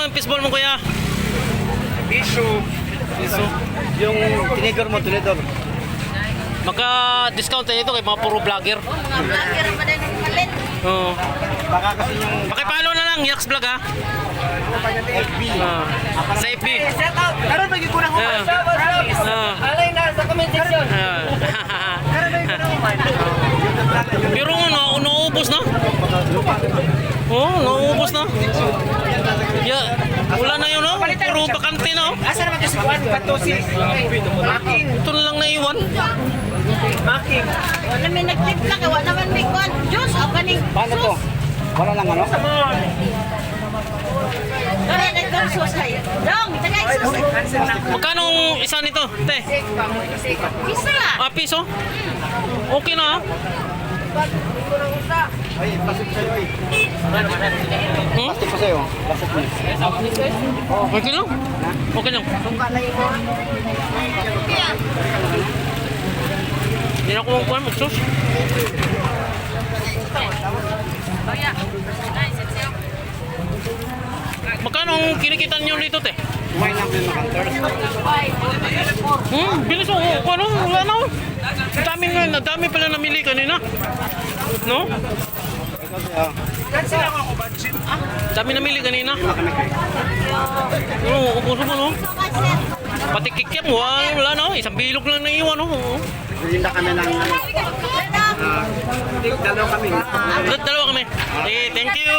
ang fishball mo kuya? Piso. Yung tinigor mo, tinidor. Magka-discount tayo ito kay mga puro vlogger. Mga vlogger ang madaling palit. Oo. Baka kasi yung Pakipalo na lang, Yax Vlog ha. FB. Sa FB. Shout out! Karoon ba gikulang ko? Alay na sa comment section. Karoon ba gikulang ko? Pero naubos na. Oo, naubos na. Wala na yun, no? Puro bakante na, oh. Asa naman kasi kuhan? Patusi. Making. Ito na lang naiwan. Making. Wala may nag-tip lang. Wala naman may kwan. Diyos, o kaning Paano to? Wala lang ano? Wala nag-sus ay. Dong, tagay sus. Magkano ang isa nito, te? Isa lang. Piso? Okay na, ha? Ay, pasok sa'yo eh. Hmm? Pasok pa sa'yo. Pasok mo. Okay lang. Okay lang. Hindi na ako magkuhan, mag-sus. Magkano ang kinikita niyo dito, te? Kumain lang din ng hunters. Bilis ako. Ano? Wala na. Ang dami pala namili kanina. No? Dami namili kanina. Oo, upuso mo, no? Pati kikyam, wala na. Isang bilog lang naiwan, no? Linda kami ng ano. Dalawa kami. Dalawa kami. Eh, thank you.